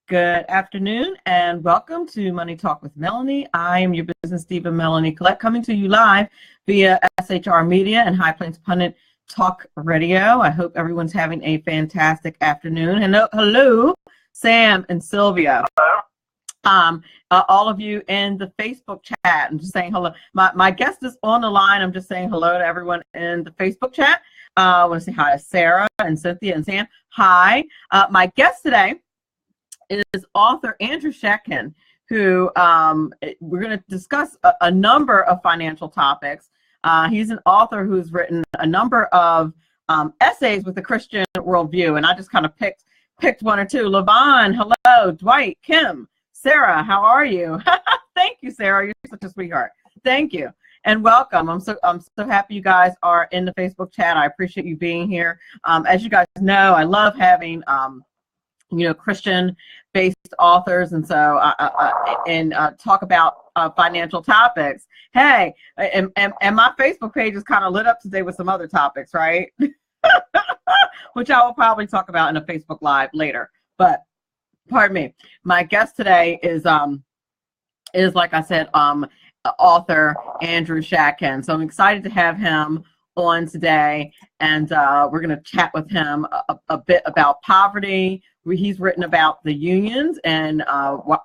Good afternoon and welcome to Money Talk with Melanie. I am your business diva, Melanie Collette, coming to you live via SHR Media and High Plains Pundit Talk Radio. I hope everyone's having a fantastic afternoon. And hello, Sam and Sylvia. All of you in the Facebook chat. I'm just saying hello. My guest is on the line. I'm just saying hello to everyone in the Facebook chat. I want to say hi to Sarah and Cynthia and Sam. Hi. My guest today is author Andrew Shatkin, who we're going to discuss a number of financial topics. He's an author who's written a number of essays with a Christian worldview, and I just kind of picked one or two. Levon, hello. Dwight, Kim, Sarah, how are you? Thank you, Sarah. You're such a sweetheart. Thank you. And welcome. I'm so happy you guys are in the Facebook chat. I appreciate you being here. As you guys know, I love having Christian-based authors, and so talk about financial topics. Hey, and my Facebook page is kind of lit up today with some other topics, right? Which I will probably talk about in a Facebook Live later. But pardon me, my guest today is like I said, author Andrew Shatkin. So I'm excited to have him on today, and we're going to chat with him a bit about poverty. He's written about the unions and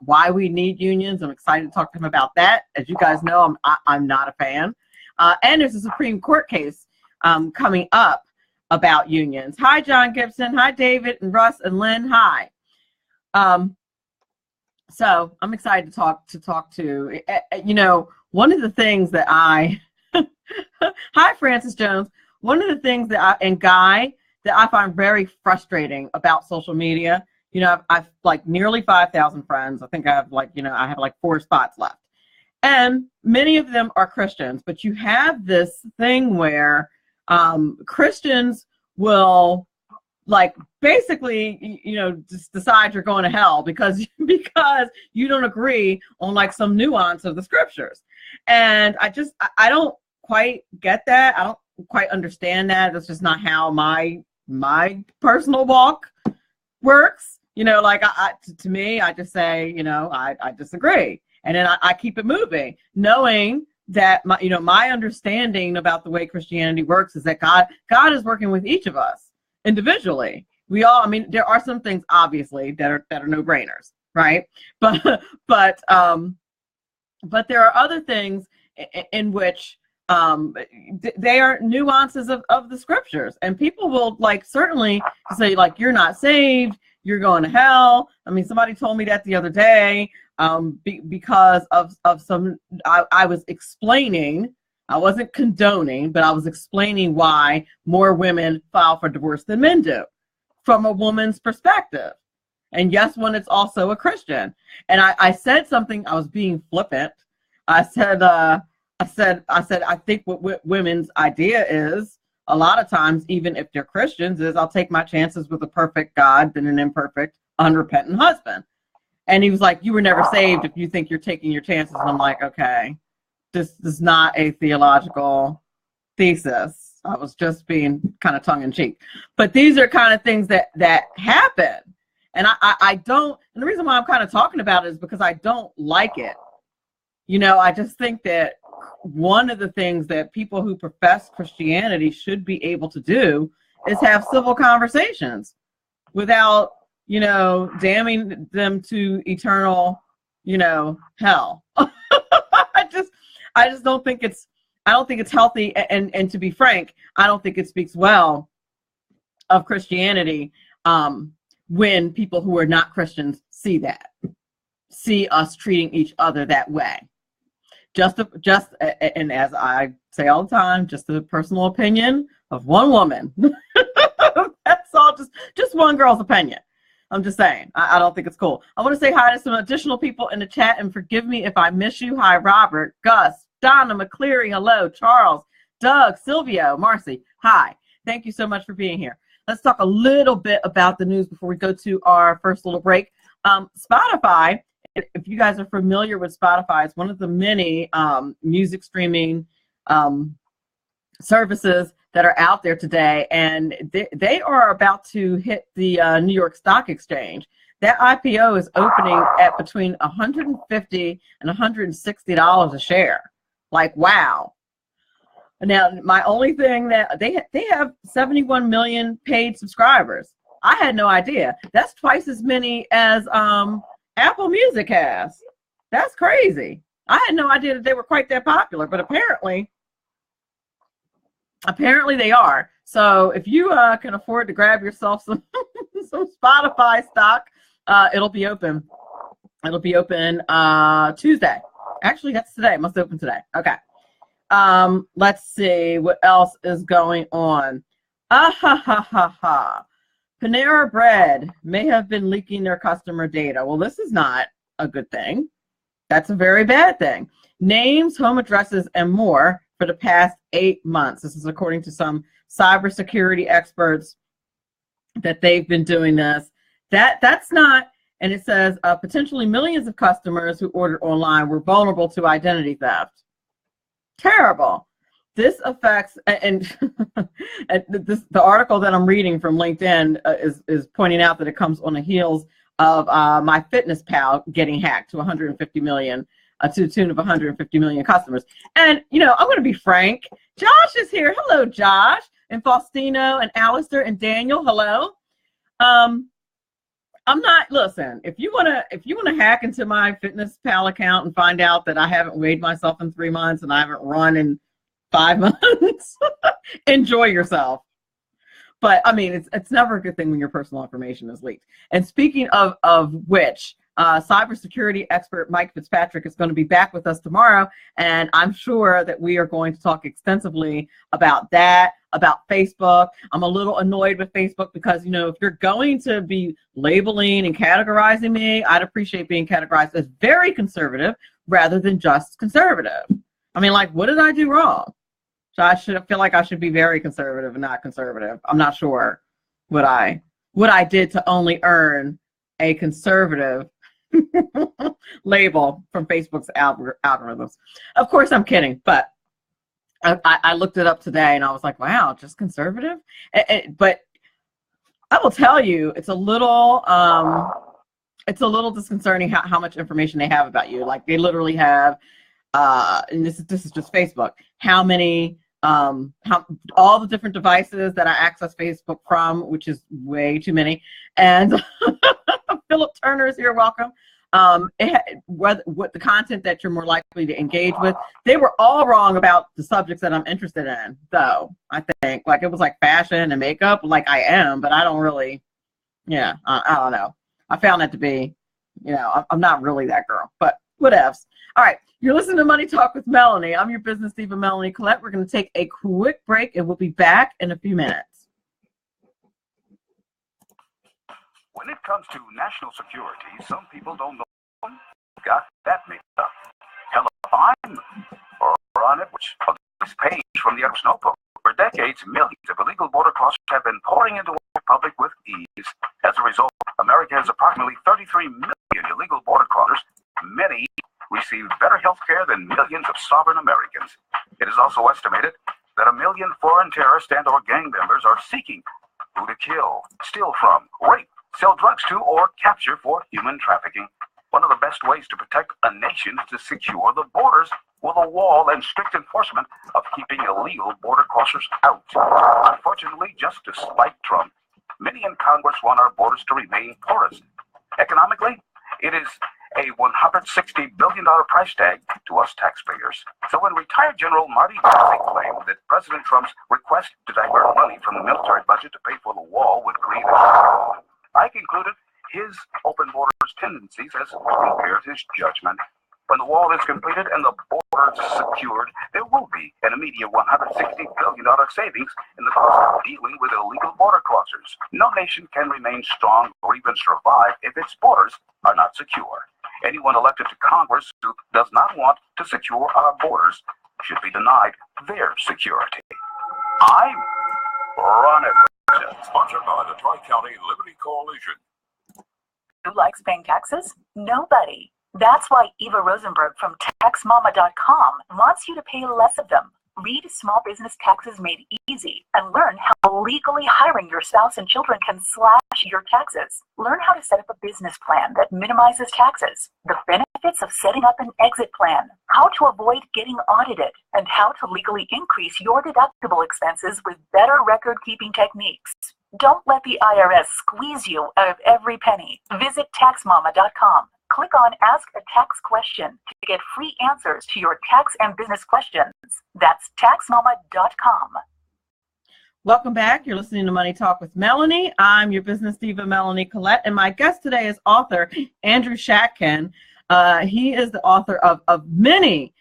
why we need unions. I'm excited to talk to him about that. As you guys know, I'm not a fan. And there's a Supreme Court case coming up about unions. Hi, John Gibson. Hi, David and Russ and Lynn. Hi. So I'm excited to talk to. One of the things that hi, Francis Jones. One of the things that I find very frustrating about social media, I've like nearly 5,000 friends. I think I have 4 spots left. And many of them are Christians, but you have this thing where Christians will basically, just decide you're going to hell because you don't agree on some nuance of the scriptures. And I don't quite get that. I don't quite understand that. That's just not how my personal walk works. To me, I just say, I disagree. And then I keep it moving, knowing that my understanding about the way Christianity works is that God is working with each of us individually. There are some things obviously that are no-brainers, right? But there are other things in which they are nuances of the scriptures, and people will certainly say you're not saved, you're going to hell. Somebody told me that the other day because of some I was explaining. I wasn't condoning, but I was explaining why more women file for divorce than men do from a woman's perspective. And yes, when it's also a Christian. And I said something, I was being flippant. I said, I think what women's idea is, a lot of times, even if they're Christians, is I'll take my chances with a perfect God than an imperfect, unrepentant husband. And he was like, you were never saved if you think you're taking your chances. And I'm like, okay. This is not a theological thesis. I was just being kind of tongue-in-cheek. But these are kind of things that happen. And I don't, and the reason why I'm kind of talking about it is because I don't like it. I just think that one of the things that people who profess Christianity should be able to do is have civil conversations without, damning them to eternal, hell. I just don't think it's healthy, and to be frank, I don't think it speaks well of Christianity when people who are not Christians see us treating each other that way. And as I say all the time, just the personal opinion of one woman. That's all, just one girl's opinion. I'm just saying, I don't think it's cool. I want to say hi to some additional people in the chat, and forgive me if I miss you. Hi, Robert, Gus, Donna McCleary, hello, Charles, Doug, Silvio, Marcy, hi. Thank you so much for being here. Let's talk a little bit about the news before we go to our first little break. Spotify, if you guys are familiar with Spotify, it's one of the many music streaming services that are out there today, and they are about to hit the New York Stock Exchange. That IPO is opening at between $150 and $160 a share. Like, wow. Now, my only thing that they have 71 million paid subscribers. I had no idea. That's twice as many as Apple Music has. That's crazy. I had no idea that they were quite that popular, but apparently they are. So if you can afford to grab yourself some some Spotify stock, it'll be open. It'll be open Tuesday. Actually, that's today. It must open today. Okay. Let's see what else is going on. Panera Bread may have been leaking their customer data. Well, this is not a good thing. That's a very bad thing. Names, home addresses, and more for the past 8 months. This is according to some cybersecurity experts that they've been doing this. That's not, and it says potentially millions of customers who ordered online were vulnerable to identity theft. Terrible. This affects, and the article that I'm reading from LinkedIn is pointing out that it comes on the heels of MyFitnessPal getting hacked to 150 million, to the tune of 150 million customers. And, you know, I'm going to be frank. Josh is here. Hello, Josh. And Faustino and Alistair and Daniel. Hello. I'm not, listen, if you want to hack into my MyFitnessPal account and find out that I haven't weighed myself in 3 months and I haven't run in 5 months, enjoy yourself. But I mean, it's never a good thing when your personal information is leaked. And speaking of which, cybersecurity expert Mike Fitzpatrick is going to be back with us tomorrow, and I'm sure that we are going to talk extensively about that, about Facebook. I'm a little annoyed with Facebook because, you know, if you're going to be labeling and categorizing me, I'd appreciate being categorized as very conservative rather than just conservative. I mean, like, what did I do wrong? So I feel like I should be very conservative and not conservative. I'm not sure what I did to only earn a conservative label from Facebook's algorithms. Of course, I'm kidding, but I looked it up today and I was like, wow, just conservative? But I will tell you, it's a little disconcerting how much information they have about you. Like, they literally have, and this is just Facebook, how many, all the different devices that I access Facebook from, which is way too many. And Philip Turner is here, welcome. What the content that you're more likely to engage with. They were all wrong about the subjects that I'm interested in, though. I think, like, it was like fashion and makeup, like I am, but I don't really, yeah, I don't know. I found that to be, you know, I'm not really that girl, but whatevs. All right, you're listening to Money Talk with Melanie. I'm your business diva, Melanie Collette. We're going to take a quick break, and we'll be back in a few minutes. When it comes to national security, some people don't know got that mixed up. Hell, I'm on it, which on this page from the Irish Notebook. For decades, millions of illegal border crossers have been pouring into the republic with ease. As a result, America has approximately 33 million illegal border crossers. Many receive better health care than millions of sovereign Americans. It is also estimated that 1 million foreign terrorists and or gang members are seeking who to kill, steal from, rape, sell drugs to, or capture for human trafficking. One of the best ways to protect a nation is to secure the borders with a wall and strict enforcement of keeping illegal border crossers out. Unfortunately, just despite Trump, many in Congress want our borders to remain porous. Economically, it is a $160 billion price tag to us taxpayers. So when retired General Marty Dassey claimed that President Trump's request to divert money from the military budget to pay for the wall would create a I concluded his open borders tendencies has impaired his judgment. When the wall is completed and the borders secured, there will be an immediate $160 billion savings in the cost of dealing with illegal border crossers. No nation can remain strong or even survive if its borders are not secure. Anyone elected to Congress who does not want to secure our borders should be denied their security. I'm Ron Edwards, sponsored by the Tri-County Liberty Coalition. Who likes paying taxes? Nobody. That's why Eva Rosenberg from TaxMama.com wants you to pay less of them. Read Small Business Taxes Made Easy and learn how legally hiring your spouse and children can slash your taxes. Learn how to set up a business plan that minimizes taxes, the benefits of setting up an exit plan, how to avoid getting audited, and how to legally increase your deductible expenses with better record-keeping techniques. Don't let the IRS squeeze you out of every penny. Visit TaxMama.com. Click on Ask a Tax Question to get free answers to your tax and business questions. That's TaxMama.com. Welcome back. You're listening to Money Talk with Melanie. I'm your business diva, Melanie Collette, and my guest today is author Andrew Shatkin. He is the author of many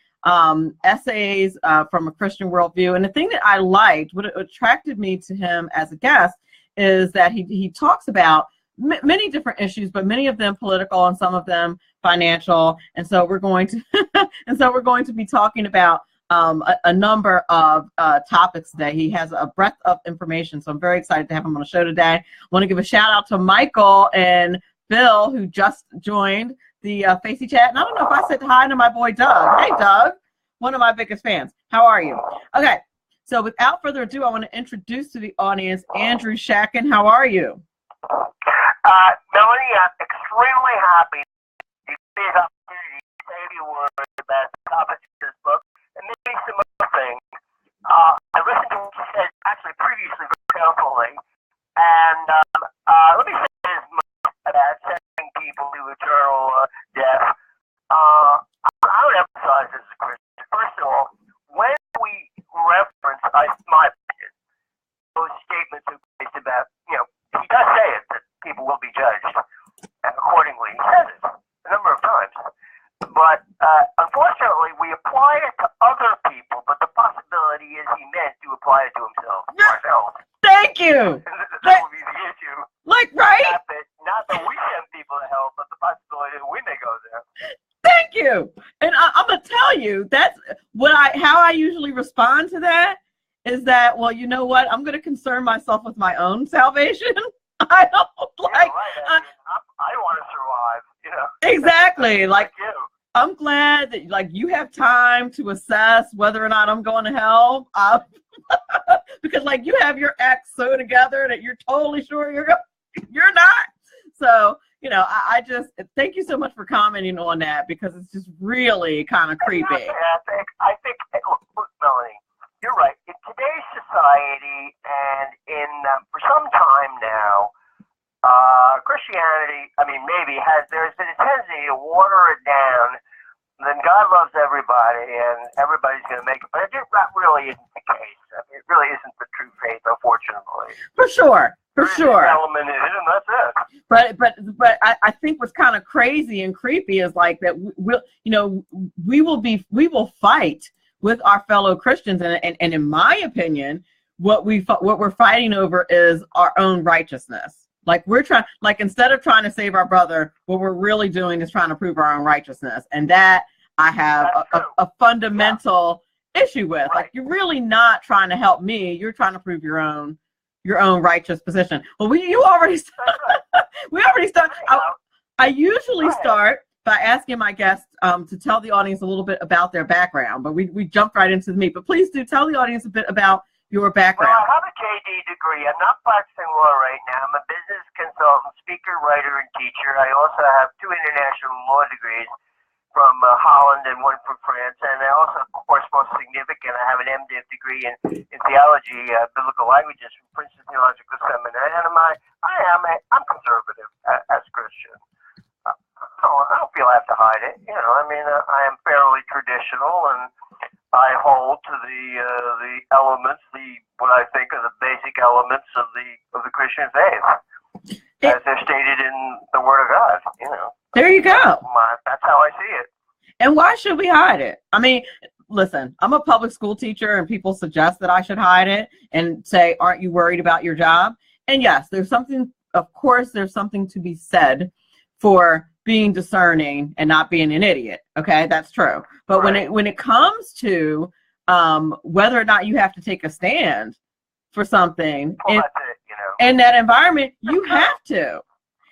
essays from a Christian worldview. And the thing that I liked, what attracted me to him as a guest, is that he talks about many different issues, but many of them political and some of them financial. And so we're going to be talking about a number of topics today. He has a breadth of information, so I'm very excited to have him on the show today. I want to give a shout out to Michael and Bill, who just joined the Facey Chat. And I don't know if I said hi to my boy Doug. Hey, Doug, one of my biggest fans. How are you? Okay, so without further ado, I want to introduce to the audience Andrew Shatkin. How are you? Melanie, I'm extremely happy to see this opportunity to say a few words about the topic of this book and maybe some other things. I listened to what you said actually previously very carefully, and let me say as much about sending people to eternal death. I would emphasize this as a Christian. First of all, when we reference, my opinion, those statements of Christ about, he does say it, that people will be judged, and accordingly, he says it a number of times. But unfortunately, we apply it to other people, but the possibility is he meant to apply it to himself, ourselves. Thank you. That would be the issue. Like, right? Not that we send people to hell, but the possibility that we may go there. Thank you. And I'm gonna tell you, that's how I usually respond to that is that, well, you know what? I'm gonna concern myself with my own salvation. I don't like. Right. I want to survive. Exactly. Like you. I'm glad that you have time to assess whether or not I'm going to hell. Because you have your act so together that you're totally sure you're not. So I just thank you so much for commenting on that, because it's just really kind of creepy. I think look, Melanie, you're right. In today's society, and for some time now, Christianity, there's been a tendency to water it down. Then God loves everybody, and everybody's going to make it. But that really isn't the case. It really isn't the true faith, unfortunately. For sure. Element in it, and that's it. But I think what's kind of crazy and creepy is that we will fight with our fellow Christians, and in my opinion, what we're fighting over is our own righteousness. We're trying, instead of trying to save our brother, what we're really doing is trying to prove our own righteousness, and that I have a fundamental issue with. Right. You're really not trying to help me; you're trying to prove your own righteous position. Well, we already start. I usually start by asking my guests to tell the audience a little bit about their background, but we jumped right into the meat. But please do tell the audience a bit about your background. Well, I have a JD degree. I'm not practicing law right now. I'm a business consultant, speaker, writer, and teacher. I also have 2 international law degrees from Holland and 1 from France. And I also, of course, most significant, I have an MDiv degree in theology, biblical languages from Princeton Theological Seminary. And I'm conservative as a Christian. I don't feel I have to hide it. I am fairly traditional, and I hold to the elements, what I think are the basic elements of the Christian faith, as they're stated in the Word of God. There you go. That's how I see it. And why should we hide it? Listen, I'm a public school teacher, and people suggest that I should hide it and say, "Aren't you worried about your job?" And yes, there's something to be said for being discerning and not being an idiot. Okay, that's true. But right. when it comes to whether or not you have to take a stand for something in that environment, you have to.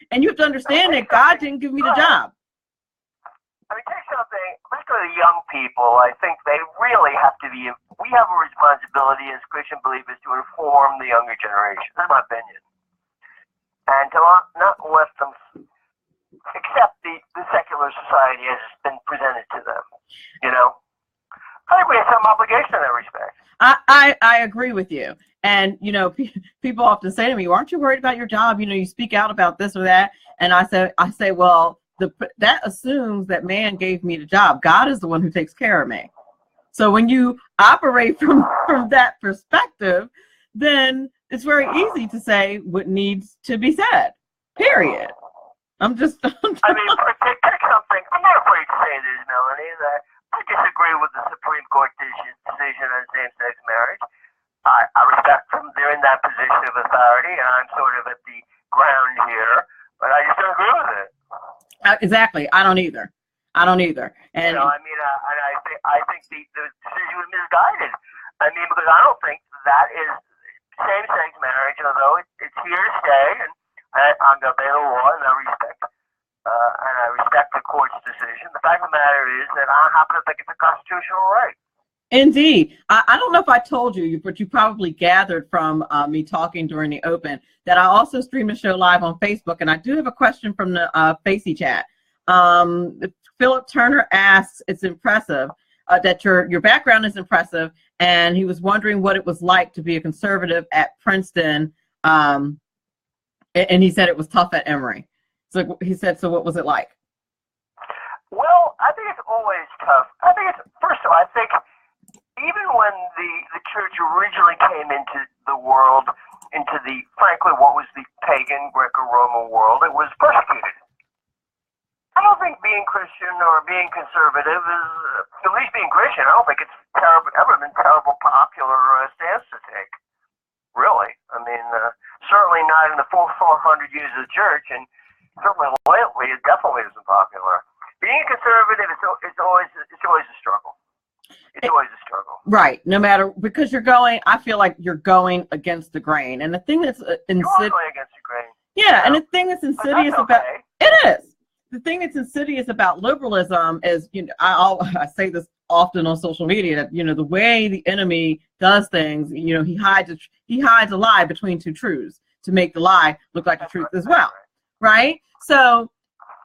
And you have to understand that God didn't give me the job. Take something. particularly young people, I think they really have to be, we have a responsibility as Christian believers to inform the younger generation. That's my opinion. And to not let them accept the secular society as it's been presented to them. You know? I think we have some obligation in that respect. I agree with you. And, you know, people often say to me, aren't you worried about your job? You know, you speak out about this or that. And I say, well, that assumes that man gave me the job. God is the one who takes care of me. So when you operate from that perspective, then it's very easy to say what needs to be said, period. I mean, take something. I'm not afraid to say this, Melanie, that I disagree with the Supreme Court decision on same-sex marriage. I respect them. They're in that position of authority, and I'm sort of at the ground here, but I just don't agree with it. Exactly. I don't either. And you know, I mean, and I think the decision was misguided. I mean, because I don't think that is same-sex marriage, although it's here to stay, and I'm going to obey the law, and I respect the court's decision. The fact of the matter is that I happen to think it's a constitutional right. Indeed. I don't know if I told you, but you probably gathered from me talking during the open that I also stream the show live on Facebook, and I do have a question from the Facey chat. Philip Turner asks, it's impressive that your background is impressive, and he was wondering what it was like to be a conservative at Princeton, and he said it was tough at Emory. So he said, so what was it like? Well, I think it's always tough. I think first of all, I think even when the church originally came into the world, frankly, what was the pagan Greco-Roman world, it was persecuted. I don't think being Christian or being conservative is, at least being Christian, I don't think it's ever been terrible popular stance to take. Really. I mean, certainly not in the full 400 years of the church, and certainly lately it definitely isn't popular. Being conservative, it's always a struggle. It's always a struggle. Right. No matter, because I feel like you're going against the grain. And the thing that's insidious. Going against the grain. Yeah, and the thing that's insidious about it is. The thing that's insidious about liberalism is, you know, I say this often on social media, that, you know, the way the enemy does things, you know, he hides a lie between two truths to make the lie look like the truth as well. Right? So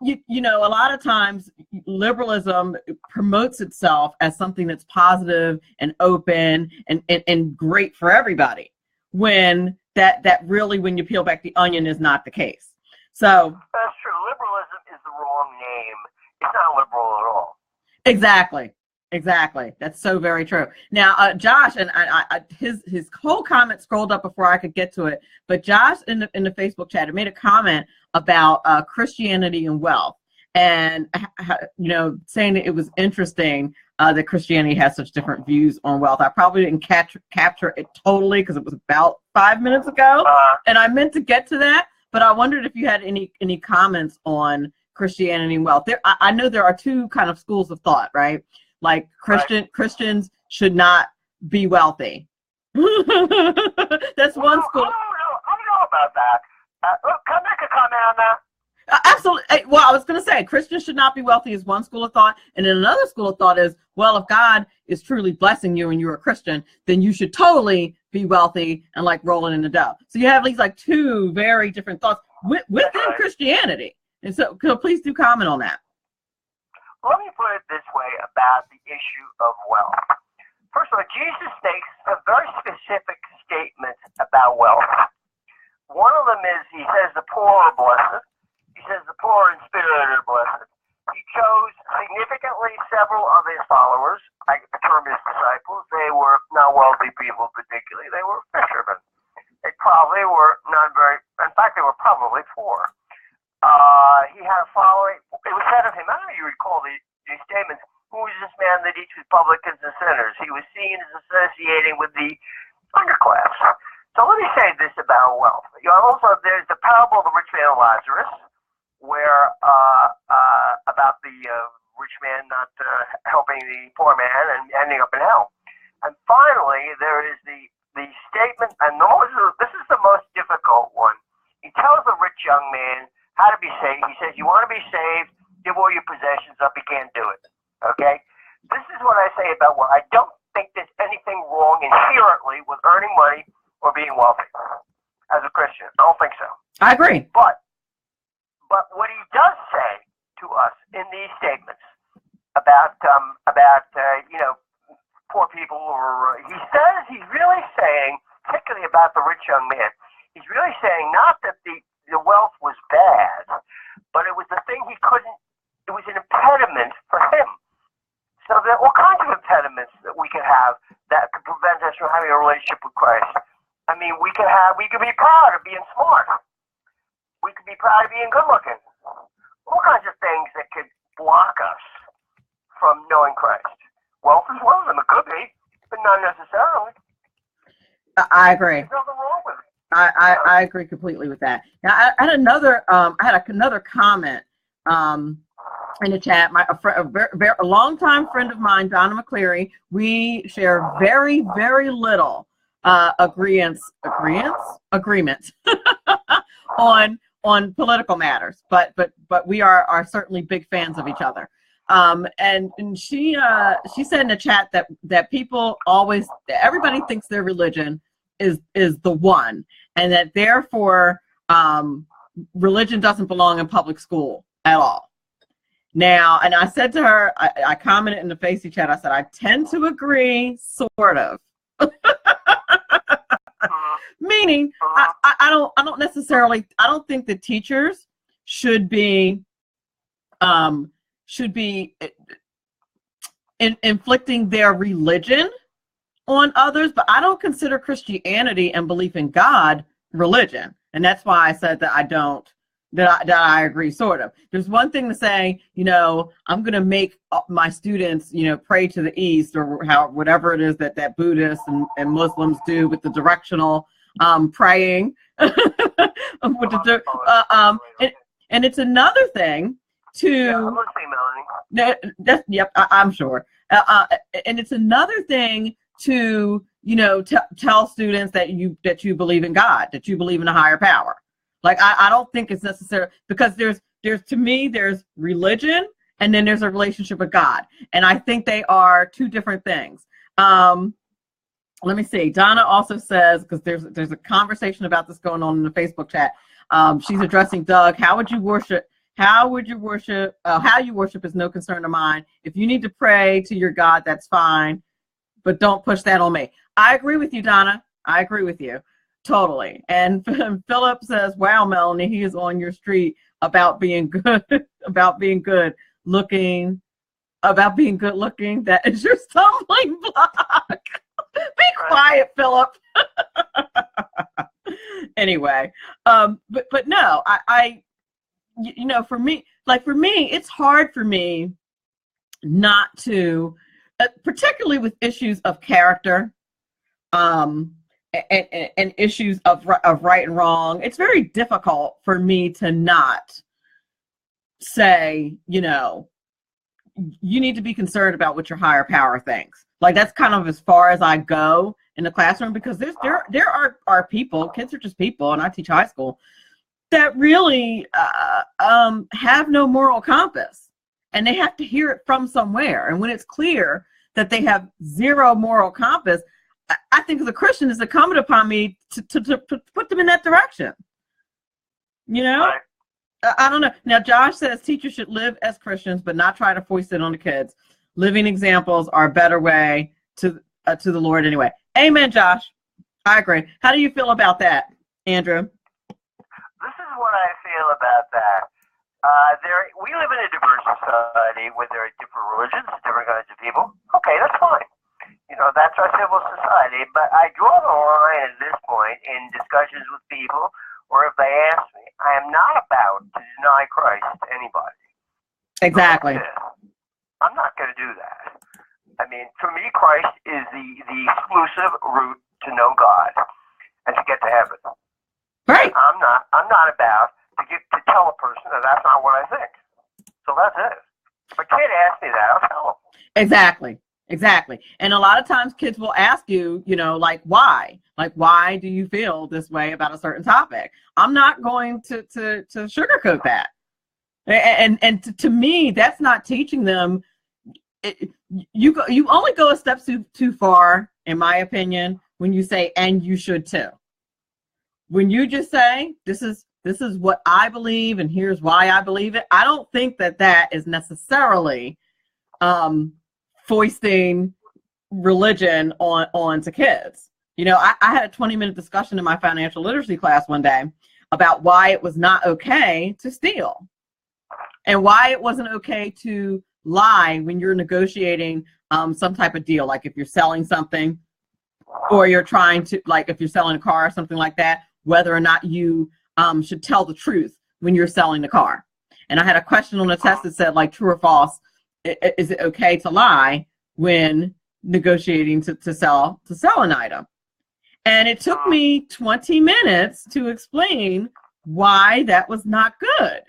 you know, a lot of times liberalism promotes itself as something that's positive and open and great for everybody, when that really, when you peel back the onion, is not the case. So that's true. Liberalism is the wrong name. It's not liberal at all. Exactly. That's so very true. Now, Josh, and his whole comment scrolled up before I could get to it, but Josh in the Facebook chat made a comment about Christianity and wealth, and you know, saying that it was interesting that Christianity has such different views on wealth. I probably didn't capture it totally because it was about 5 minutes ago, and I meant to get to that, but I wondered if you had any comments on Christianity and wealth. I know there are two kind of schools of thought, right? Like Christians should not be wealthy. That's one school. I don't know about that. Can I make a comment on that? Absolutely. Well, I was going to say Christians should not be wealthy is one school of thought. And then another school of thought is, well, if God is truly blessing you and you're a Christian, then you should totally be wealthy and like rolling in the dough. So you have these like two very different thoughts within Christianity. And so please do comment on that. Let me put it this way about the issue of wealth. First of all, Jesus makes a very specific statement about wealth. One of them is, he says the poor are blessed. He says the poor in spirit are blessed. He chose significantly several of his followers, I term his disciples. They were not wealthy people particularly. They were fishermen. They probably were not very, in fact, they were probably poor. He had a following. It was said of him, I don't know if you recall these statements, who was this man that eats with publicans and sinners? He was seen as associating with the underclass. So let me say this about wealth. You know, also, there's the parable of the rich man and Lazarus, where about the rich man not helping the poor man and ending up in hell. And finally, there is the statement, and this is the most difficult one. He tells the rich young man how to be saved. He says, you want to be saved, give all your possessions up. You can't do it. Okay? This is what I say about what I don't think there's anything wrong inherently with earning money or being wealthy as a Christian. I don't think so. I agree. But what he does say to us in these statements about poor people, or he's really saying, particularly about the rich young man, he's really saying not that the wealth was bad, but it was the thing it was an impediment for him. So there are all kinds of impediments that we could have that could prevent us from having a relationship with Christ. I mean, we could be proud of being smart. We could be proud of being good looking. All kinds of things that could block us from knowing Christ. Wealth is one of them. It could be, but not necessarily. I agree. There's nothing wrong with it. I agree completely with that. Now, I had another comment in the chat. A longtime friend of mine, Donna McCleary, we share very, very little agreements on political matters, but we are certainly big fans of each other. And she said in the chat that people everybody thinks their religion is the one, and that therefore religion doesn't belong in public school at all. Now, and I said to her, I commented in the Facey chat, I said, I tend to agree, sort of. Meaning, I don't think the teachers should be inflicting their religion on others, but I don't consider Christianity and belief in God religion, and that's why I said that I agree, sort of. There's one thing to say, I'm going to make my students, pray to the east, or whatever it is that Buddhists and Muslims do with the directional praying. And it's another thing to. Yep, I'm sure. And it's another thing to tell students that you believe in God, that you believe in a higher power. Like I don't think it's necessary, because there's religion and then there's a relationship with God, and I think they are two different things. Let me see. Donna also says, because there's a conversation about this going on in the Facebook chat. She's addressing Doug. How you worship is no concern of mine. If you need to pray to your God, that's fine, but don't push that on me. I agree with you, Donna. I agree with you. Totally. And Philip says, wow, Melanie, he is on your street about being good, about being good looking. That is your stumbling block. Be quiet, Philip. Anyway, but no, for me, it's hard for me not to, particularly with issues of character, and issues of right and wrong. It's very difficult for me to not say, you need to be concerned about what your higher power thinks. Like, that's kind of as far as I go in the classroom, because there are people, kids are just people, and I teach high school, that really have no moral compass, and they have to hear it from somewhere. And when it's clear that they have zero moral compass, I think as a Christian, it's incumbent upon me to put them in that direction. Right. I don't know. Now, Josh says teachers should live as Christians, but not try to foist it on the kids. Living examples are a better way to the Lord anyway. Amen, Josh. I agree. How do you feel about that, Andrew? This is what I feel about that. We live in a diverse society where there are different religions, different kinds of people. Okay, that's fine. That's our civil society. But I draw the line at this point in discussions with people, or if they ask me, I am not about to deny Christ to anybody. Exactly. I'm not going to do that. I mean, for me, Christ is the exclusive route to know God and to get to heaven. Right. I'm not about to tell a person that that's not what I think. So that's it. If a kid asks me that, I'll tell them. Exactly. And a lot of times kids will ask you, like, why? Like, why do you feel this way about a certain topic? I'm not going to sugarcoat that. And to me, that's not teaching them you only go a step too far, in my opinion, when you say, and you should too. When you just say, this is what I believe and here's why I believe it, I don't think that is necessarily foisting religion onto kids. You know, I had a 20-minute discussion in my financial literacy class one day about why it was not okay to steal and why it wasn't okay to lie when you're negotiating some type of deal, like if you're selling something or you're trying to, like if you're selling a car or something like that, whether or not you should tell the truth when you're selling the car. And I had a question on the test that said, like, true or false, is it okay to lie when negotiating to sell an item? And it took me 20 minutes to explain why that was not good.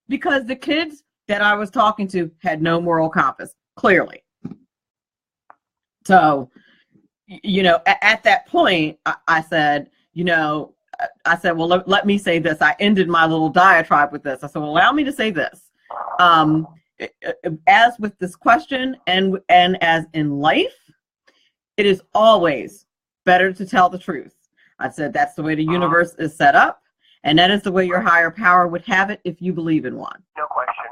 Because the kids that I was talking to had no moral compass, clearly. So, you know, at that point, I said, well, let me say this. I ended my little diatribe with this. I said, well, allow me to say this. As with this question and as in life, it is always better to tell the truth. I said that's the way the universe is set up, and that is the way your higher power would have it if you believe in one. No question.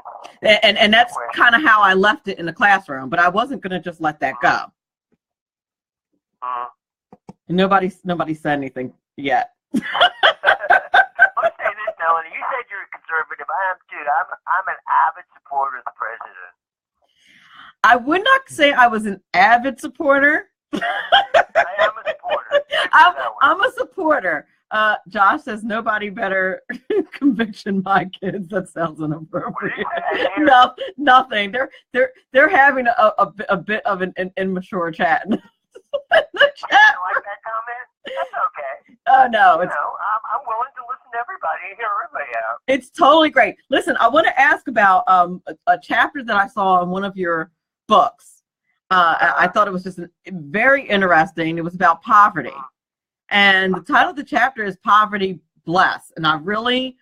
And that's kind of how I left it in the classroom, but I wasn't going to just let that go. Nobody said anything yet. Let me say this, Melanie. You said you're a conservative. I am too. I'm an avid supporter of the president. I would not say I was an avid supporter. I am a supporter. I'm a supporter. Josh says nobody better conviction my kids. That sounds inappropriate. No, nothing. They're having a bit of an immature chat. In the chat. You like that comment? That's okay. Oh no, I'm willing to listen to everybody and hear everybody out. It's totally great. Listen, I want to ask about a chapter that I saw in one of your books. I thought it was just very interesting. It was about poverty. And the title of the chapter is Poverty Bless. And I really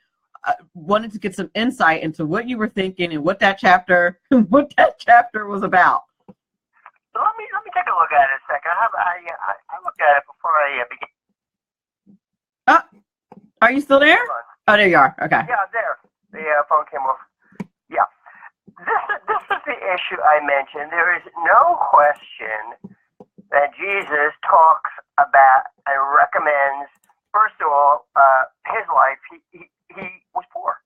wanted to get some insight into what you were thinking and what that chapter was about. So let me take a look at it a second. I looked at it before I began. Are you still there? Oh, there you are. Okay. Yeah, there. The phone came off. Yeah. This is the issue I mentioned. There is no question that Jesus talks about and recommends, first of all, his life. He was poor.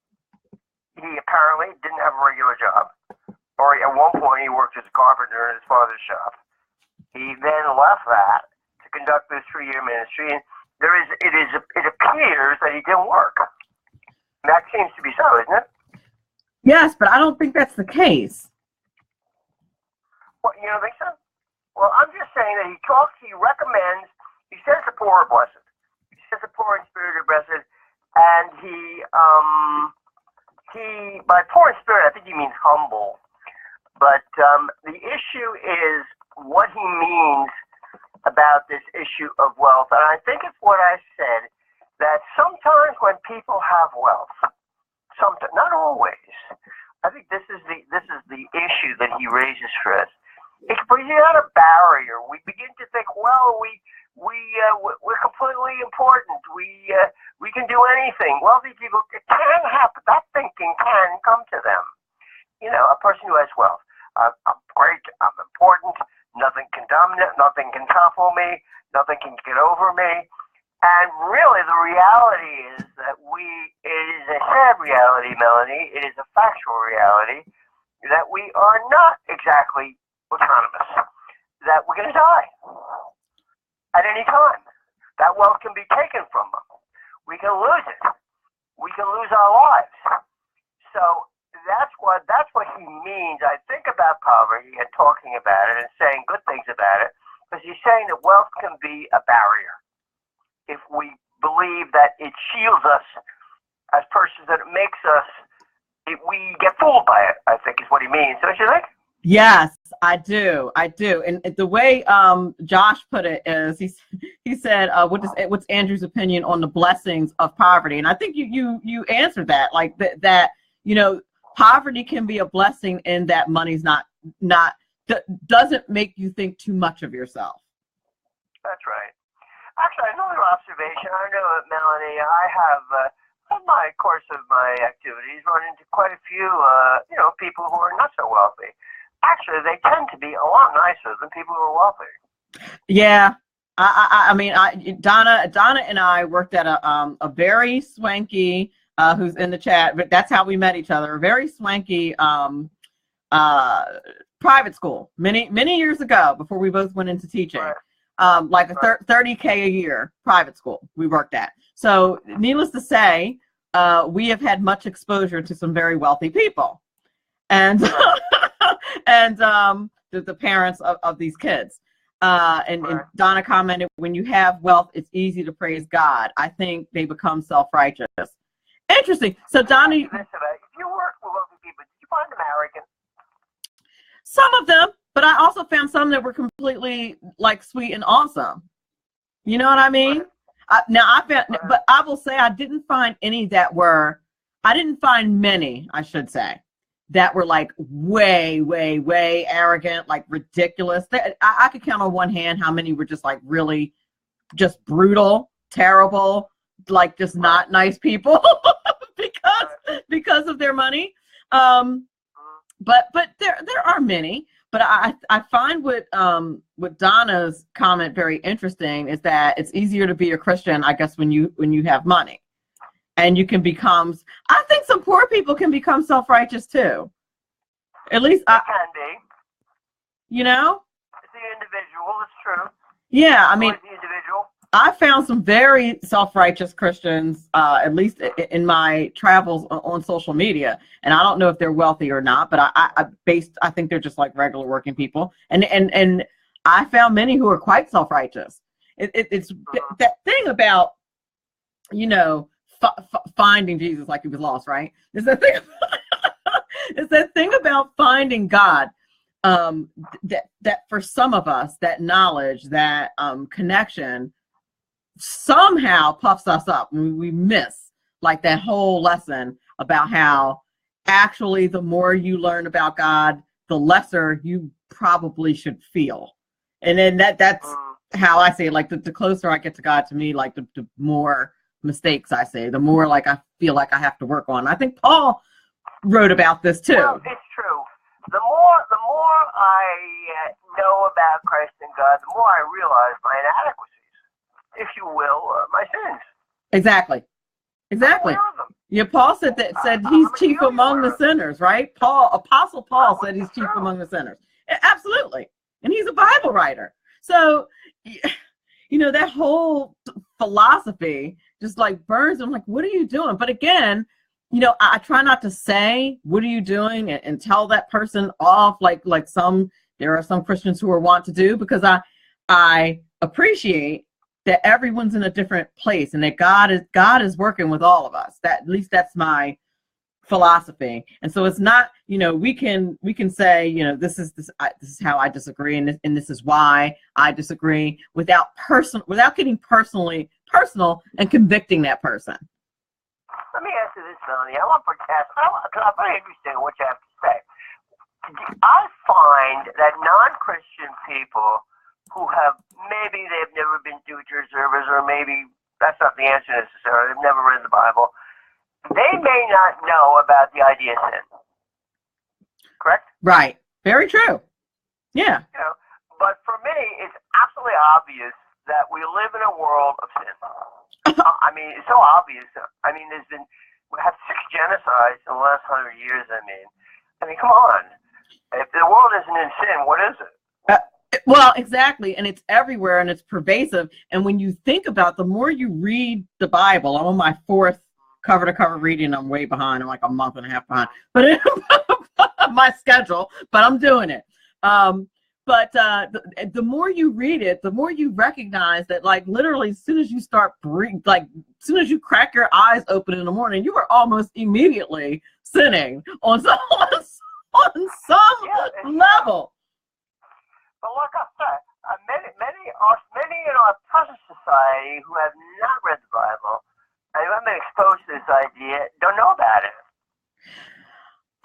He apparently didn't have a regular job. Or at one point he worked as a carpenter in his father's shop. He then left that to conduct this 3-year ministry, and it appears that he didn't work. And that seems to be so, isn't it? Yes, but I don't think that's the case. Well, you don't think so? Well, I'm just saying that he recommends, he says the poor are blessed. He says the poor in spirit are blessed, and he, by poor in spirit, I think he means humble. But the issue is what he means about this issue of wealth. And I think it's what I said, that sometimes when people have wealth, sometimes, not always, I think this is the issue that he raises for us. It brings out a barrier. We begin to think, well, we're completely important. We can do anything. Wealthy people, it can happen. That thinking can come to them. You know, a person who has wealth. I'm great. I'm important. Nothing can dominate. Nothing can topple me. Nothing can get over me. And really, the reality is that it is a sad reality, Melanie. It is a factual reality that we are not exactly autonomous. That we're going to die at any time. That wealth can be taken from us. We can lose it. We can lose our lives. So that's what he means. I think about poverty and talking about it and saying good things about it, because he's saying that wealth can be a barrier if we believe that it shields us as persons, that it makes us, we get fooled by it, I think is what he means. Don't you think? Yes, I do. And the way Josh put it is, he said, what's Andrew's opinion on the blessings of poverty? And I think you answered that, like that, you know, poverty can be a blessing in that money's not doesn't make you think too much of yourself. That's right. Actually, another observation. I know, Melanie, I have, in my course of my activities, run into quite a few, people who are not so wealthy. Actually, they tend to be a lot nicer than people who are wealthy. Yeah. I mean, Donna and I worked at a very swanky, who's in the chat, but that's how we met each other. A very swanky private school many years ago, before we both went into teaching. Right. Like a $30K a year private school we worked at. So needless to say, we have had much exposure to some very wealthy people, and and the parents of these kids. And Donna commented, when you have wealth, it's easy to praise God. I think they become self-righteous. Interesting. So Donna, if you work with wealthy people, did you find them arrogant? Some of them, but I also found some that were completely like sweet and awesome. You know what I mean? But I will say I didn't find any that were. I didn't find many, I should say, that were like way, way, way arrogant, like ridiculous. I could count on one hand how many were just like really just brutal, terrible, like just not nice people because of their money. But there are many. But I find what Donna's comment very interesting is that it's easier to be a Christian, I guess, when you have money. And you can become, I think some poor people can become self-righteous too. At least can be. You know? It's the individual, it's true. Yeah, I mean, the individual. I found some very self-righteous Christians, at least in my travels on social media. And I don't know if they're wealthy or not, but I think they're just like regular working people. And I found many who are quite self-righteous. It's that thing about, finding Jesus like he was lost, right? It's that thing. It's that thing about finding God. That for some of us, that knowledge, that connection, somehow puffs us up. We miss like that whole lesson about how actually the more you learn about God, the lesser you probably should feel. And then that's how I say it. Like the closer I get to God, to me, like the more mistakes I say, the more like I feel like I have to work on. I think Paul wrote about this too. Well, it's true. The more I know about Christ and God, the more I realize my inadequacies, if you will, my sins. Exactly. Yeah, Paul said he's chief among the sinners, right? Apostle Paul said he's chief among the sinners. Absolutely. And he's a Bible writer. So, that whole philosophy just like burns. I'm like, what are you doing? But again, I try not to say, what are you doing? And tell that person off like there are some Christians who are wont to do, because I appreciate that everyone's in a different place and that God is working with all of us. At least that's my philosophy. And so it's not, we can say, this is how I disagree, and this is why I disagree, without getting personal and convicting that person. Let me ask you this, Melanie. I want to protest. I'm very interested in what you have to say. I find that non-Christian people who have, maybe they've never been to a church service, or maybe that's not the answer necessarily, they've never read the Bible, they may not know about the idea of sin. Correct? Right. Very true. Yeah. But for me, it's absolutely obvious that we live in a world of sin. I mean, it's so obvious. I mean, we have 6 genocides in the last 100 years. I mean, come on. If the world isn't in sin, what is it? Well, exactly. And it's everywhere and it's pervasive. And when you think about, the more you read the Bible, I'm on my 4th cover to cover reading. I'm way behind. I'm like a month and a half behind, but my schedule, but I'm doing it. But the more you read it, the more you recognize that, like, literally, as soon as you start breathing, like, as soon as you crack your eyes open in the morning, you are almost immediately sinning on some level. But like I said, many in our present society who have not read the Bible and who haven't been exposed to this idea don't know about it.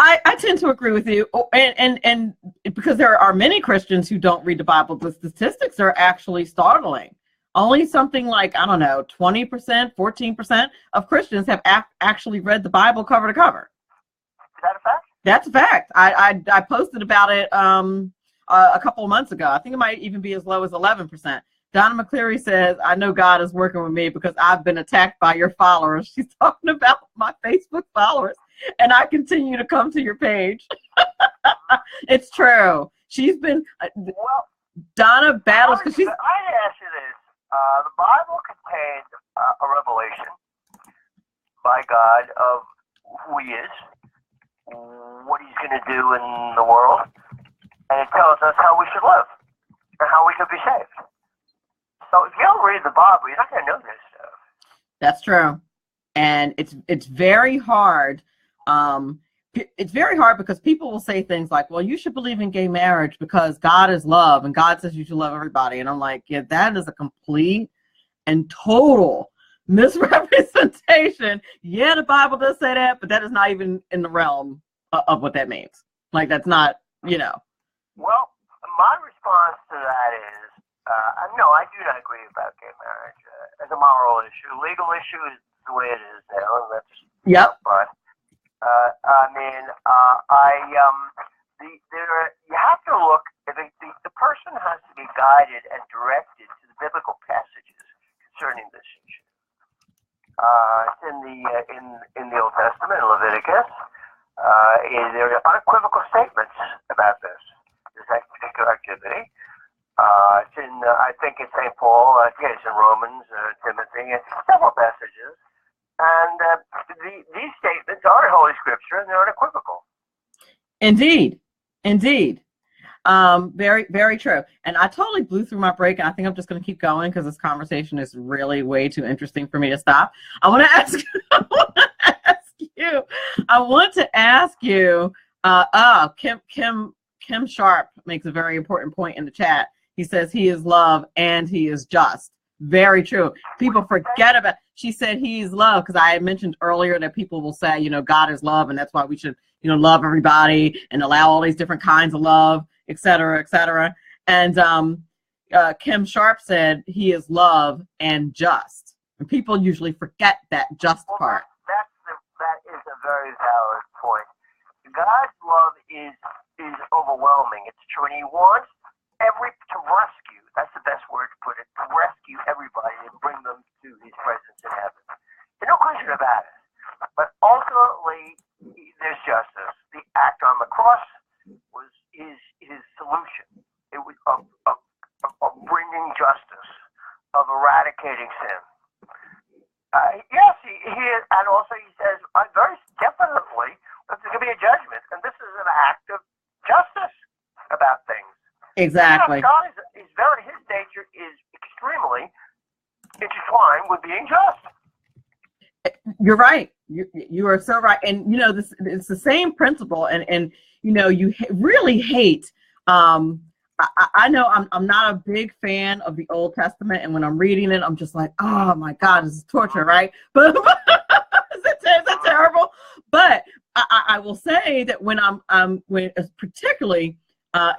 I tend to agree with you, and because there are many Christians who don't read the Bible, the statistics are actually startling. Only something like, I don't know, 20%, 14% of Christians have actually read the Bible cover to cover. Is that a fact? That's a fact. I posted about it a couple of months ago. I think it might even be as low as 11%. Donna McCleary says, I know God is working with me because I've been attacked by your followers. She's talking about my Facebook followers. And I continue to come to your page. It's true. She's been, Donna battles because she's. I ask you this. The Bible contains a revelation by God of who he is, what he's going to do in the world, and it tells us how we should live and how we can be saved. So if you don't read the Bible, you're not going to know this stuff. That's true. And it's very hard. It's very hard because people will say things like, well, you should believe in gay marriage because God is love and God says you should love everybody. And I'm like, yeah, that is a complete and total misrepresentation. Yeah, the Bible does say that, but that is not even in the realm of what that means. Like, that's not, Well, my response to that is, no, I do not agree about gay marriage as a moral issue. Legal issue is the way it is now, and that's but you have to look. The person has to be guided and directed to the biblical passages concerning this issue. It's in the Old Testament, in Leviticus. There are unequivocal statements about this particular activity. It's in, I think it's St. Paul, it's in Romans, Timothy, several passages. And these statements are Holy Scripture, and they're unequivocal. Indeed. Very, very true. And I totally blew through my break, and I think I'm just going to keep going because this conversation is really way too interesting for me to stop. I want to ask you. Kim Sharp makes a very important point in the chat. He says he is love and he is just. Very true. People forget about. She said he's love because I had mentioned earlier that people will say, God is love, and that's why we should, love everybody and allow all these different kinds of love, et cetera, et cetera. And Kim Sharp said he is love and just. And people usually forget that just part. That is a very valid point. God's love is overwhelming. It's true, and he wants to rescue. That's the best word to put it. To rescue everybody and bring them to his presence in heaven. There's no question about it. But ultimately, there's justice. The act on the cross was his solution. It was of bringing justice, of eradicating sin. Yes, he is, and also he says very definitely that there's going to be a judgment, and this is an act of justice about things. Exactly. God is very, his nature is extremely intertwined with being just. You're right. You are so right. And it's the same principle. And you really hate. I know I'm not a big fan of the Old Testament, and when I'm reading it, I'm just like, oh my God, this is torture, right? But is that terrible? But I will say that when when particularly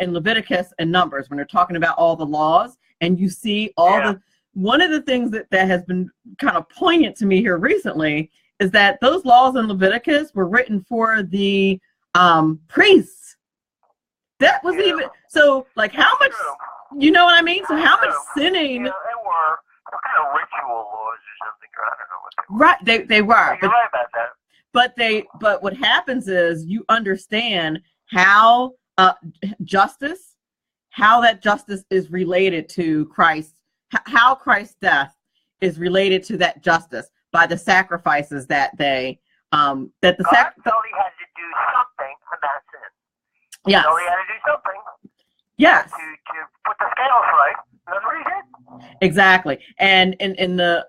in Leviticus and Numbers, when they're talking about all the laws, and you see one of the things that has been kind of poignant to me here recently is that those laws in Leviticus were written for the priests. That was even so. Like, how much? You know what I mean? So how much sinning? They were some kind of ritual laws or something. I don't know what they were. Right, they were. You're right about that. But what happens is you understand how justice, how that justice is related to Christ, how Christ's death is related to that justice by the sacrifices that they God felt he had to do something about sin. Yes. So he had to do something. Yes. To put the scales right. That's what he did. Exactly. And in the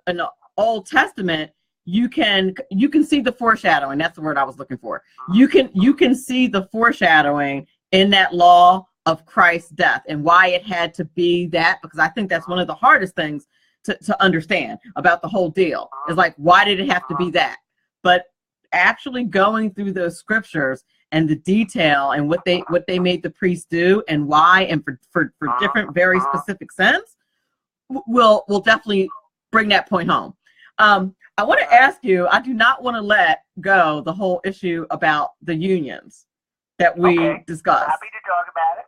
Old Testament, you can see the foreshadowing. That's the word I was looking for. You can see the foreshadowing in that law of Christ's death and why it had to be that, because I think that's one of the hardest things to understand about the whole deal is like, why did it have to be that? But actually going through those scriptures and the detail and what they made the priests do and why, and for different very specific sense, will definitely bring that point home. I want to ask you, I do not want to let go the whole issue about the unions that we discussed. Happy to talk about it.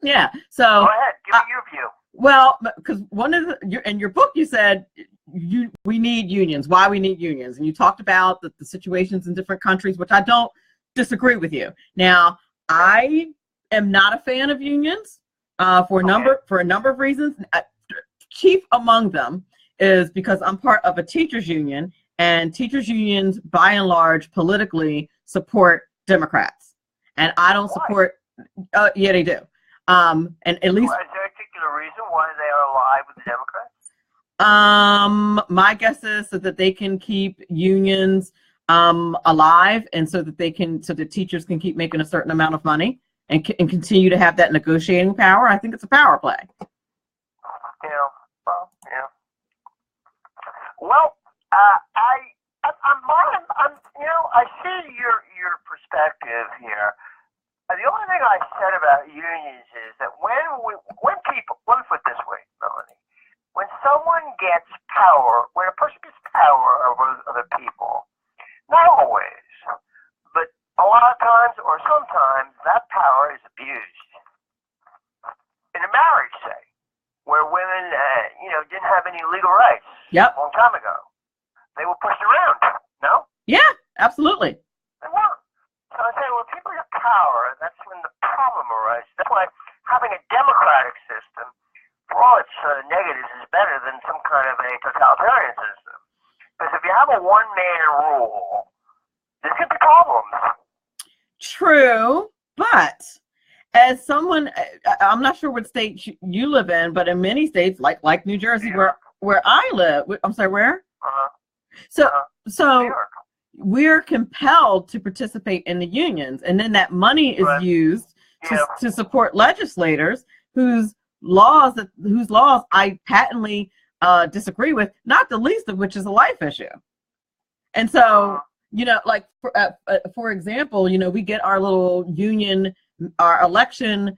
Yeah. So go ahead, give me your view. Well, because one of in your book you said we need unions. Why we need unions, and you talked about the situations in different countries, which I don't disagree with you. Now, I am not a fan of unions for a number of reasons. Chief among them is because I'm part of a teachers union, and teachers unions, by and large, politically support Democrats, and I don't support. Yeah, they do. And at least. Is there a particular reason why they are alive with the Democrats? My guess is so that they can keep unions alive, and so that the teachers can keep making a certain amount of money and continue to have that negotiating power. I think it's a power play. Well, I see your perspective here. The only thing I said about unions is that when people, let me put it this way, Melanie, when someone gets power, when a person gets power over other people, not always, but a lot of times or sometimes that power is abused. In a marriage, say, where women, didn't have any legal rights a long time ago, they were pushed around. No? Yeah, absolutely. They were. So I say, when people get power, that's when the problem arises. That's why having a democratic system, for all its negatives, is better than some kind of a totalitarian system. Because if you have a one-man rule, there's going to be problems. True, but as someone, I'm not sure what state you live in, but in many states, like New Jersey, where I live, I'm sorry, where? So we're compelled to participate in the unions, and then that money is used to support legislators whose laws I patently disagree with, not the least of which is a life issue. And so, like for example, we get our little union, our election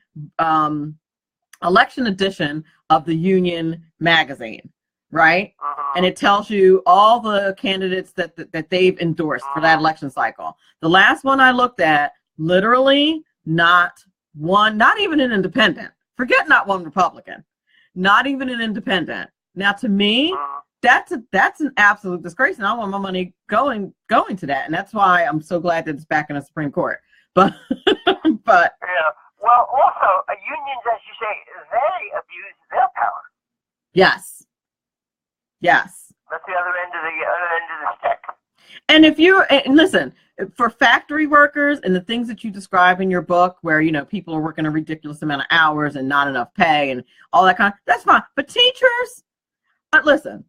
edition of the Union magazine, right? And it tells you all the candidates that they've endorsed for that election cycle. The last one I looked at, literally not one, not even an independent. Forget not one Republican, not even an independent. Now, to me, that's an absolute disgrace, and I want my money going to that, and that's why I'm so glad that it's back in the Supreme Court. But yeah. Well, also unions, as you say, they abuse their power. Yes. That's the other end of the stick. And listen, for factory workers and the things that you describe in your book, where people are working a ridiculous amount of hours and not enough pay and all that that's fine. But teachers, listen,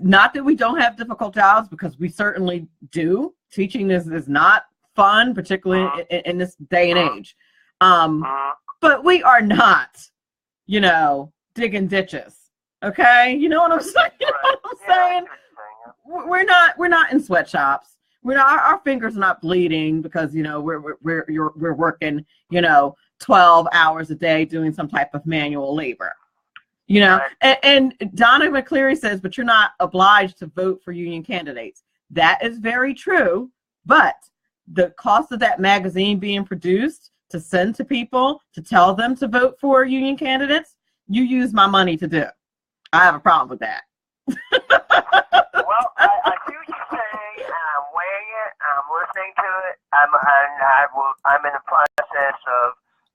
not that we don't have difficult jobs, because we certainly do. Teaching is not fun, particularly in this day and age. But we are not, digging ditches. Okay, you know what I'm saying? We're not in sweatshops. We're not. Our fingers are not bleeding because we're working 12 hours a day doing some type of manual labor. And Donna McCleary says, but you're not obliged to vote for union candidates. That is very true, but the cost of that magazine being produced to send to people to tell them to vote for union candidates, you use my money to do. I have a problem with that. Well, I see what you're saying, and I'm weighing it, and I'm listening to it. I'm in the process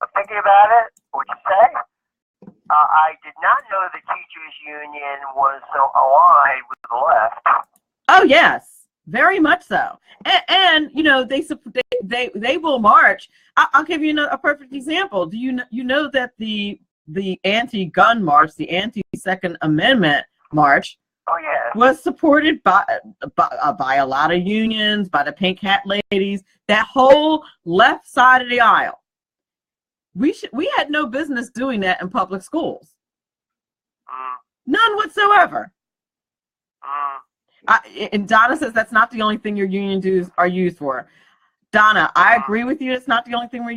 of thinking about it, what you say. I did not know the teachers union was so allied with the left. Oh yes, very much so. And they will march. I'll give you a perfect example. Do you know that the anti-gun march, the anti-Second Amendment march, was supported by a lot of unions, by the pink hat ladies, that whole left side of the aisle. We had no business doing that in public schools. None whatsoever. And Donna says that's not the only thing your union dues are used for. Donna, I agree with you. It's not the only thing where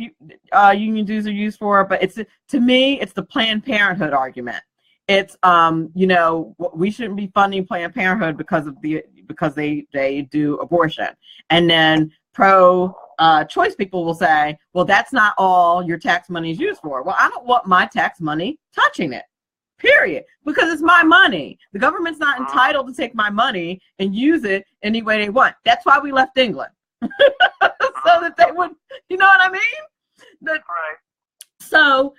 union dues are used for, but to me, it's the Planned Parenthood argument. It's we shouldn't be funding Planned Parenthood because they do abortion, and then pro-choice people will say, well, that's not all your tax money is used for. Well, I don't want my tax money touching it. Period. Because it's my money. The government's not entitled to take my money and use it any way they want. That's why we left England. So that they would, you know what I mean? Right. So,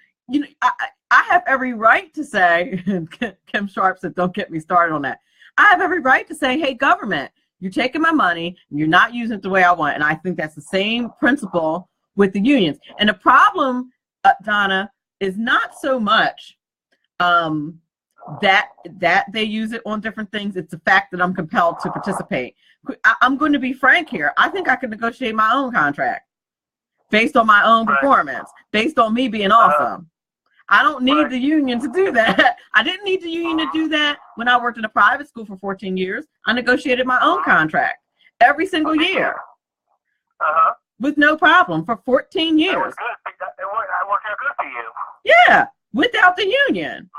I have every right to say, Kim Sharp said, don't get me started on that. I have every right to say, hey, government, you're taking my money and you're not using it the way I want. And I think that's the same principle with the unions. And the problem, Donna, is not so much that they use it on different things. It's the fact that I'm compelled to participate. I'm going to be frank here. I think I can negotiate my own contract based on my own performance, based on me being awesome. I don't need the union to do that. I didn't need the union to do that when I worked in a private school for 14 years. I negotiated my own contract every single year with no problem for 14 years. It worked out good for you. Yeah, without the union.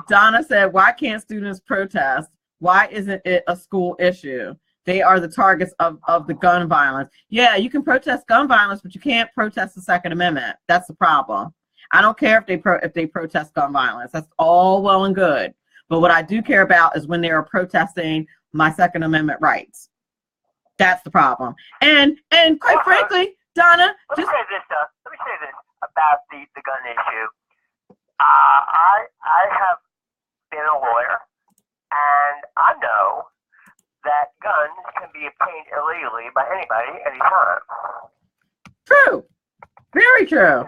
Donna said, why can't students protest? Why isn't it a school issue? They are the targets of the gun violence. Yeah, you can protest gun violence, but you can't protest the Second Amendment. That's the problem. I don't care if they protest gun violence. That's all well and good. But what I do care about is when they are protesting my Second Amendment rights. That's the problem. And quite frankly, Donna, let me say this about the gun issue. I have been a lawyer, and I know that guns can be obtained illegally by anybody, anytime. True. Very true.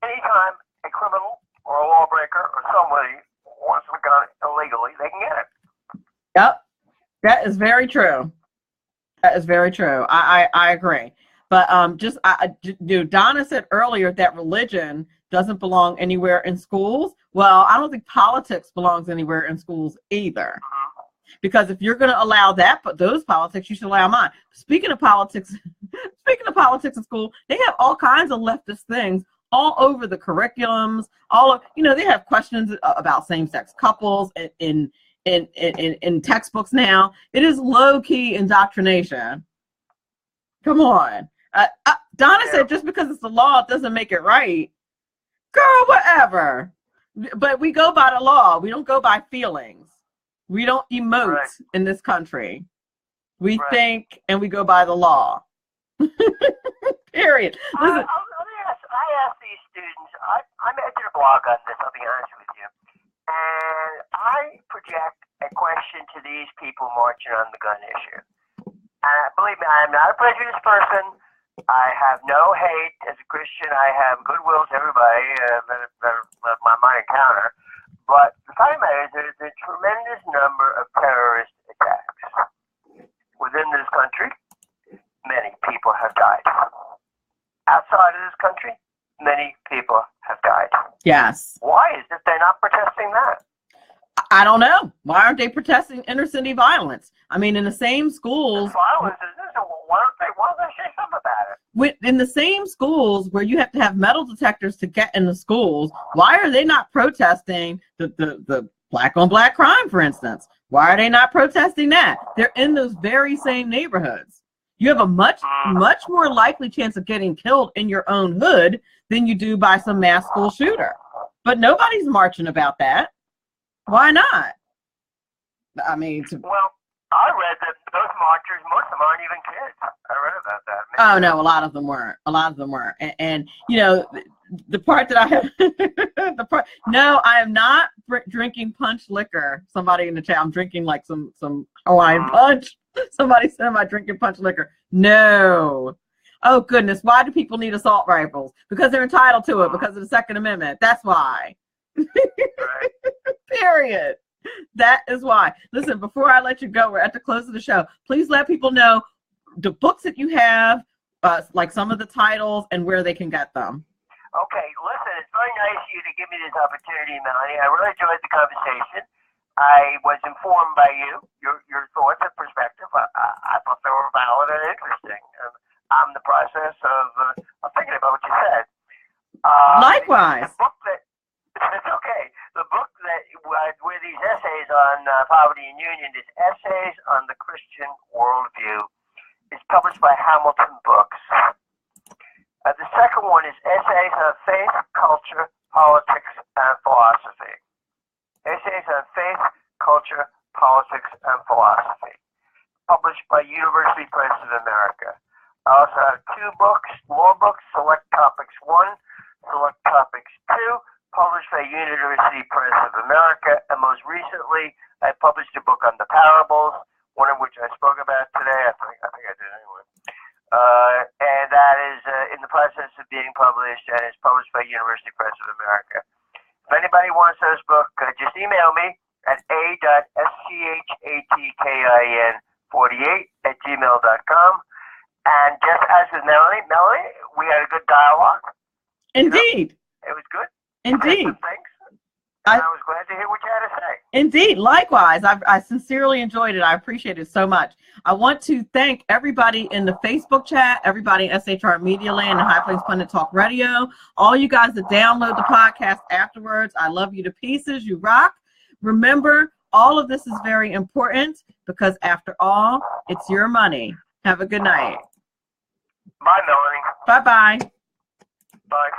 Anytime a criminal or a lawbreaker or somebody wants a gun illegally, they can get it. Yep. That is very true. That is very true. I agree. But Donna said earlier that religion doesn't belong anywhere in schools. Well, I don't think politics belongs anywhere in schools either. Because if you're going to allow those politics, you should allow mine. Speaking of politics in school, they have all kinds of leftist things all over the curriculums. They have questions about same-sex couples in textbooks now. It is low-key indoctrination. Come on. Donna said just because it's the law, it doesn't make it right. Girl, whatever. But we go by the law. We don't go by feelings. We don't emote in this country. We think and we go by the law. Period. Listen. I ask these students, I did a blog on this, I'll be honest with you, and I project a question to these people marching on the gun issue. And believe me, I am not a prejudiced person. I have no hate. As a Christian, I have goodwill to everybody that my mind encounter. But the fact of the matter is there's a tremendous number of terrorist attacks. Within this country, many people have died. Outside of this country, many people have died. Yes. Why is it they're not protesting that? I don't know. Why aren't they protesting inner city violence? I mean, in the same schools. Violence is this. Why don't they say something about it? In the same schools where you have to have metal detectors to get in the schools, why are they not protesting the black on black crime, for instance? Why are they not protesting that? They're in those very same neighborhoods. You have a much more likely chance of getting killed in your own hood than you do by some mass school shooter. But nobody's marching about that. Why not? I mean, well, I read that those marchers, most of them aren't even kids. I read about that. Oh no, a lot of them weren't. And the part that I have, no, I am not drinking punch liquor. Somebody in the chat, I'm drinking like some Hawaiian punch. Somebody said, am I drinking punch liquor? No. Oh goodness, why do people need assault rifles? Because they're entitled to it, because of the Second Amendment. That's why. Period. That is why. Listen, before I let you go, we're at the close of the show. Please let people know the books that you have, like some of the titles, and where they can get them. Okay, listen, it's very nice of you to give me this opportunity, Melanie. I really enjoyed the conversation. I was informed by you, your thoughts and perspective. but I thought they were valid and interesting. And I'm in the process of thinking about what you said. Likewise. The book that, it's okay. The book that where these essays on poverty and union is Essays on the Christian Worldview. It's published by Hamilton Books. The second one is Essays on Faith, Culture, Politics, and Philosophy. Essays on Faith, Culture, Politics, and Philosophy. Published by University Press of America. I also have two books, law books, Select Topics 1, Select Topics 2, published by University Press of America, and most recently, I published a book on the parables, one of which I spoke about today. I think I did anyway. And that is in the process of being published, and is published by University Press of America. If anybody wants those books, just email me at a.schatkin48@gmail.com. And just as with Melanie, we had a good dialogue. Indeed. It was good. Indeed. I was glad to hear what you had to say. Indeed. Likewise. I sincerely enjoyed it. I appreciate it so much. I want to thank everybody in the Facebook chat, everybody in SHR Media Land and High Plains Pundit Talk Radio, all you guys that download the podcast afterwards. I love you to pieces. You rock. Remember, all of this is very important because after all, it's your money. Have a good night. Bye, Melanie. Bye-bye. Bye.